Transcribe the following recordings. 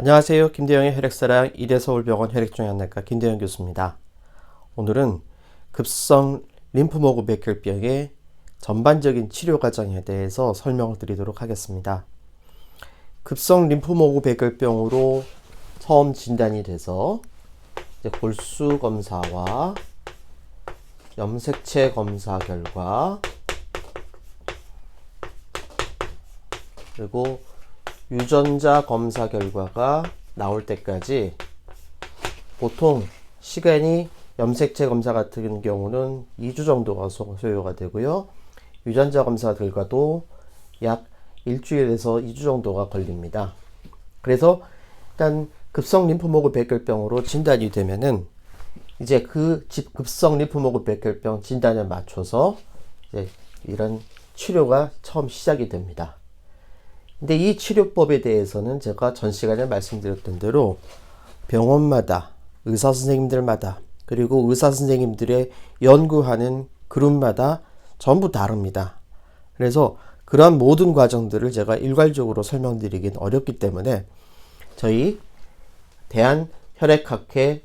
안녕하세요. 김대영의 혈액사랑 이대서울병원 혈액종양내과 김대영 교수입니다. 오늘은 급성 림프모구 백혈병의 전반적인 치료 과정에 대해서 설명을 드리도록 하겠습니다. 급성 림프모구 백혈병으로 처음 진단이 돼서 이제 골수 검사와 염색체 검사 결과 그리고 유전자 검사 결과가 나올 때까지 보통 시간이 염색체 검사 같은 경우는 2주 정도가 소요가 되고요. 유전자 검사 결과도 약 일주일에서 2주 정도가 걸립니다. 그래서 일단 급성 림프모구 백혈병으로 진단이 되면은 이제 그 급성 림프모구 백혈병 진단에 맞춰서 이제 이런 치료가 처음 시작이 됩니다. 근데 이 치료법에 대해서는 제가 전 시간에 말씀드렸던 대로 병원마다 의사 선생님들마다 그리고 의사 선생님들의 연구하는 그룹마다 전부 다릅니다. 그래서 그러한 모든 과정들을 제가 일괄적으로 설명드리긴 어렵기 때문에 저희 대한혈액학회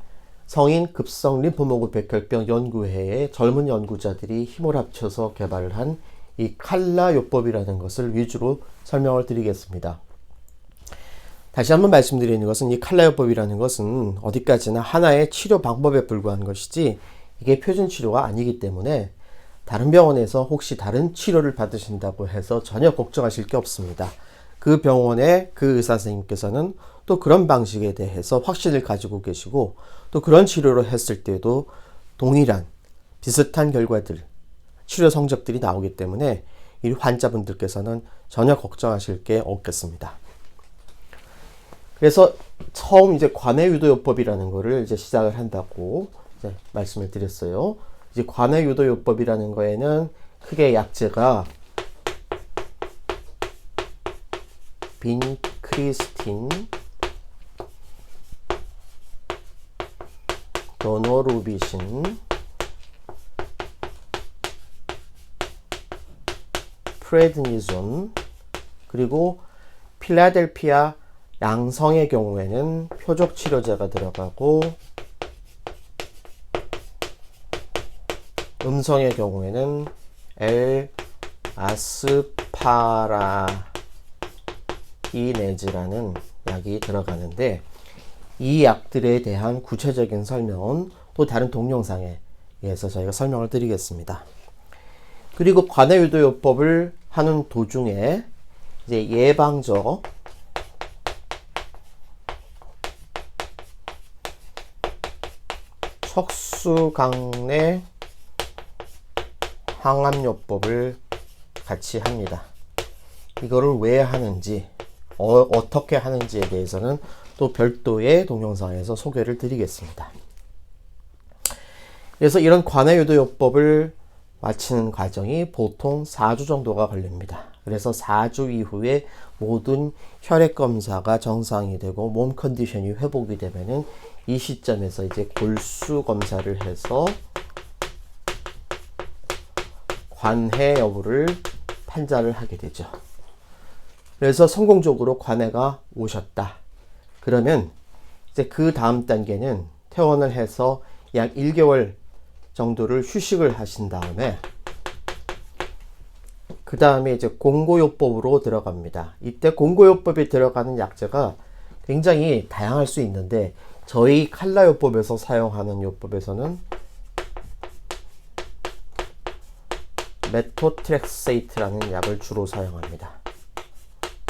성인 급성 림프모구 백혈병 연구회의 젊은 연구자들이 힘을 합쳐서 개발을 한 이 칼라요법이라는 것을 위주로 설명을 드리겠습니다. 다시 한번 말씀드리는 것은 이 칼라요법이라는 것은 어디까지나 하나의 치료 방법에 불과한 것이지 이게 표준 치료가 아니기 때문에 다른 병원에서 혹시 다른 치료를 받으신다고 해서 전혀 걱정하실 게 없습니다. 그 병원의 그 의사 선생님께서는 또 그런 방식에 대해서 확신을 가지고 계시고 또 그런 치료를 했을 때도 동일한 비슷한 결과들 치료 성적들이 나오기 때문에 이 환자분들께서는 전혀 걱정하실 게 없겠습니다. 그래서 처음 이제 관해유도요법이라는 거를 이제 시작을 한다고 이제 말씀을 드렸어요. 이제 관해유도요법이라는 거에는 크게 약제가 빈크리스틴, 도노루비신, 프레드니존, 그리고 필라델피아 양성의 경우에는 표적치료제가 들어가고 음성의 경우에는 L-아스파라기네즈라는 약이 들어가는데 이 약들에 대한 구체적인 설명은 또 다른 동영상에 의해서 저희가 설명을 드리겠습니다. 그리고 관해유도요법을 하는 도중에 이제 예방적 척수강내 항암요법을 같이 합니다. 이거를 왜 하는지 어떻게 하는지에 대해서는 또 별도의 동영상에서 소개를 드리겠습니다. 그래서 이런 관해유도요법을 마치는 과정이 보통 4주 정도가 걸립니다. 그래서 4주 이후에 모든 혈액 검사가 정상이 되고 몸 컨디션이 회복이 되면은 이 시점에서 이제 골수 검사를 해서 관해 여부를 판단을 하게 되죠. 그래서 성공적으로 관해가 오셨다. 그러면 이제 그 다음 단계는 퇴원을 해서 약 1개월 정도를 휴식을 하신 다음에 그 다음에 이제 공고요법으로 들어갑니다. 이때 공고요법에 들어가는 약제가 굉장히 다양할 수 있는데 저희 칼라요법에서 사용하는 요법에서는 메토트렉세이트라는 약을 주로 사용합니다.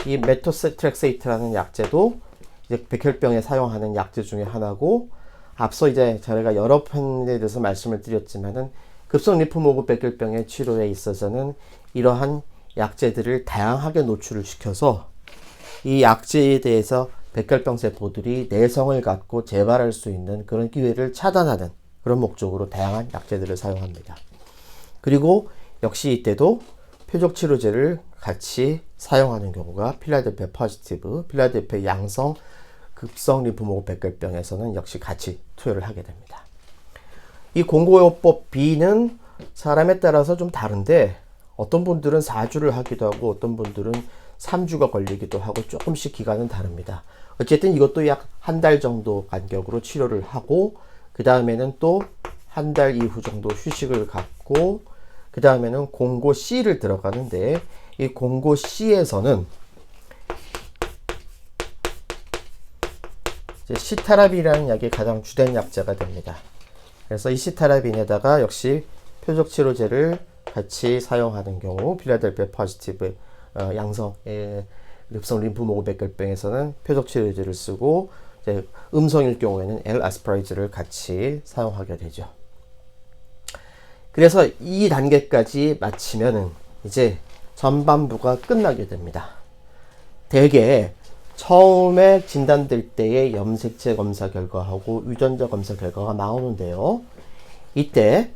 이 메토트렉세이트라는 약제도 이제 백혈병에 사용하는 약제 중에 하나고 앞서 이제 저희가 여러 편에 대해서 말씀을 드렸지만은 급성 림프모구 백혈병의 치료에 있어서는 이러한 약제들을 다양하게 노출을 시켜서 이 약제에 대해서 백혈병 세포들이 내성을 갖고 재발할 수 있는 그런 기회를 차단하는 그런 목적으로 다양한 약제들을 사용합니다. 그리고 역시 이때도 표적 치료제를 같이 사용하는 경우가 필라델피아 포지티브, 필라델피아 양성 급성 림프모구 백혈병에서는 역시 같이 투여를 하게 됩니다. 이 공고요법 B는 사람에 따라서 좀 다른데 어떤 분들은 4주를 하기도 하고 어떤 분들은 3주가 걸리기도 하고 조금씩 기간은 다릅니다. 어쨌든 이것도 약 한 달 정도 간격으로 치료를 하고 그 다음에는 또 한 달 이후 정도 휴식을 갖고 그 다음에는 공고 C를 들어가는데 이 공고 C에서는 시타라빈이라는 약이 가장 주된 약제가 됩니다. 그래서 이 시타라빈에다가 역시 표적치료제를 같이 사용하는 경우 필라델피아 포지티브 양성의 급성 림프모그 백혈병에서는 표적치료제를 쓰고 이제 음성일 경우에는 L-아스파라이즈를 같이 사용하게 되죠. 그래서 이 단계까지 마치면은 이제 전반부가 끝나게 됩니다. 대개 처음에 진단될 때의 염색체 검사 결과하고 유전자 검사 결과가 나오는데요. 이때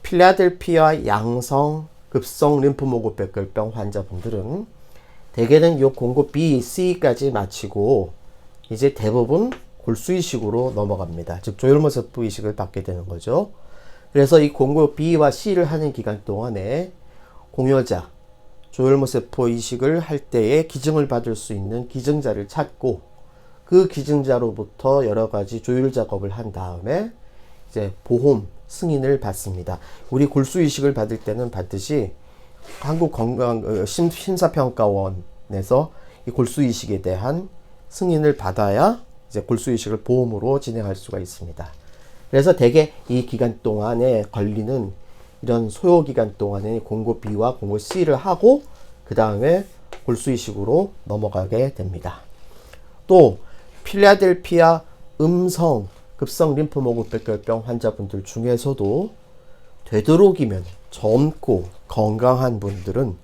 필라델피아 양성 급성 림프모그 백혈병 환자분들은 대개는 요 공고 B, C까지 마치고 이제 대부분 골수이식으로 넘어갑니다. 즉 조혈모세포 이식을 받게 되는 거죠. 그래서 이 공고 B와 C를 하는 기간 동안에 공여자 조혈모세포 이식을 할 때에 기증을 받을 수 있는 기증자를 찾고 그 기증자로부터 여러 가지 조율 작업을 한 다음에 이제 보험 승인을 받습니다. 우리 골수 이식을 받을 때는 반드시 한국건강 심사평가원에서 이 골수 이식에 대한 승인을 받아야 이제 골수 이식을 보험으로 진행할 수가 있습니다. 그래서 대개 이 기간 동안에 걸리는 이런 소요 기간 동안에 공고 B와 공고 C를 하고 그 다음에 골수 이식으로 넘어가게 됩니다. 또 필라델피아 음성 급성 림프모그 백혈병 환자분들 중에서도 되도록이면 젊고 건강한 분들은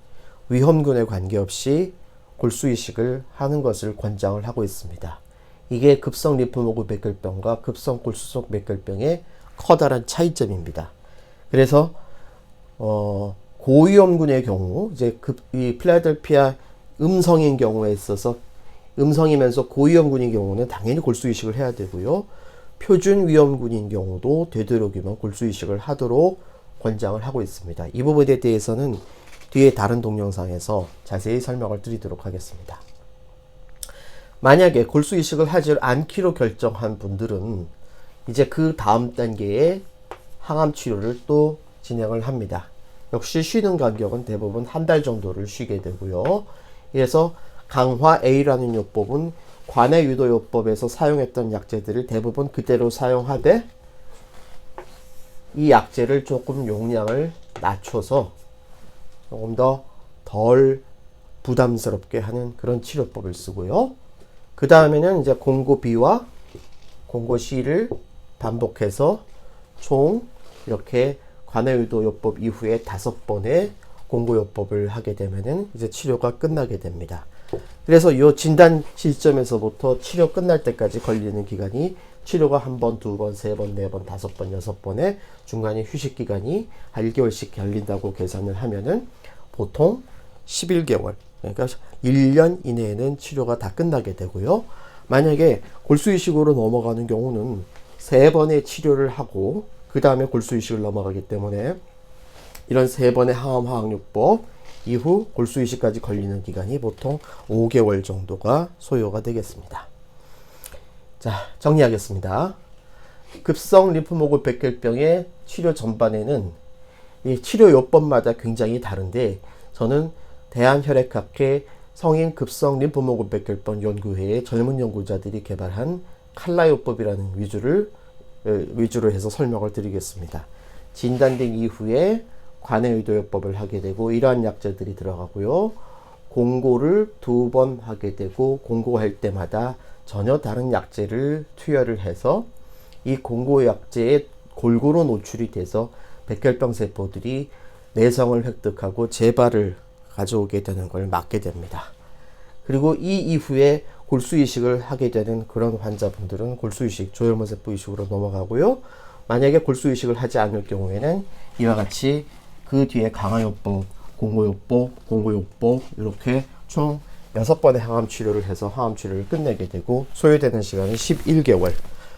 위험군에 관계없이 골수 이식을 하는 것을 권장을 하고 있습니다. 이게 급성 림프모그 백혈병과 급성 골수속 백혈병의 커다란 차이점입니다. 그래서 고위험군의 경우 이제 이 필라델피아 음성인 경우에 있어서 음성이면서 고위험군인 경우는 당연히 골수 이식을 해야 되고요. 표준 위험군인 경우도 되도록이면 골수 이식을 하도록 권장을 하고 있습니다. 이 부분에 대해서는 뒤에 다른 동영상에서 자세히 설명을 드리도록 하겠습니다. 만약에 골수 이식을 하지 않기로 결정한 분들은 이제 그 다음 단계의 항암 치료를 또 진행을 합니다. 역시 쉬는 간격은 대부분 한 달 정도를 쉬게 되고요. 그래서 강화 A라는 요법은 관해 유도 요법에서 사용했던 약제들을 대부분 그대로 사용하되 이 약제를 조금 용량을 낮춰서 조금 더 덜 부담스럽게 하는 그런 치료법을 쓰고요. 그 다음에는 이제 공고 B와 공고 C를 반복해서 총 이렇게 관해유도 요법 이후에 5번의 공고 요법을 하게 되면은 이제 치료가 끝나게 됩니다. 그래서 이 진단 시점에서부터 치료 끝날 때까지 걸리는 기간이 치료가 1번, 2번, 3번, 4번, 5번, 6번에 중간에 휴식 기간이 1개월씩 걸린다고 계산을 하면은 보통 11개월, 그러니까 1년 이내에는 치료가 다 끝나게 되고요. 만약에 골수 이식으로 넘어가는 경우는 3번의 치료를 하고 그 다음에 골수 이식을 넘어가기 때문에 이런 3번의 항암 화학요법 이후 골수 이식까지 걸리는 기간이 보통 5개월 정도가 소요가 되겠습니다. 자, 정리하겠습니다. 급성 림프모그 백혈병의 치료 전반에는 이 치료 요법마다 굉장히 다른데 저는 대한혈액학회 성인 급성 림프모그 백혈병 연구회의 젊은 연구자들이 개발한 칼라요법이라는 위주로 해서 설명을 드리겠습니다. 진단된 이후에 관해의도요법을 하게 되고 이러한 약제들이 들어가고요. 공고를 2번 하게 되고 공고할 때마다 전혀 다른 약제를 투여를 해서 이 공고 약제에 골고루 노출이 돼서 백혈병 세포들이 내성을 획득하고 재발을 가져오게 되는 걸 막게 됩니다. 그리고 이 이후에 골수 이식을 하게 되는 그런 환자분들은 골수 이식, 조혈모세포 이식으로 넘어가고요. 만약에 골수 이식을 하지 않을 경우에는 이와 같이 그 뒤에 강화요법, 공고요법 이렇게 총 6번의 항암 치료를 해서 항암 치료를 끝내게 되고 소요되는 시간은 11개월.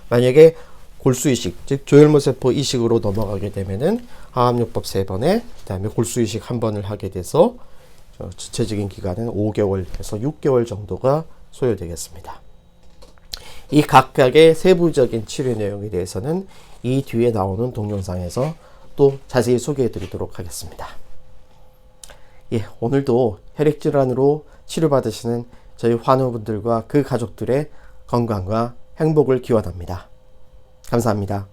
만약에 골수 이식, 즉 조혈모세포 이식으로 넘어가게 되면은 항암요법 3번에 그다음에 골수 이식 1번을 하게 돼서 주체적인 기간은 5개월에서 6개월 정도가 소요되겠습니다. 이 각각의 세부적인 치료 내용에 대해서는 이 뒤에 나오는 동영상에서 또 자세히 소개해 드리도록 하겠습니다. 예, 오늘도 혈액질환으로 치료받으시는 저희 환우분들과 그 가족들의 건강과 행복을 기원합니다. 감사합니다.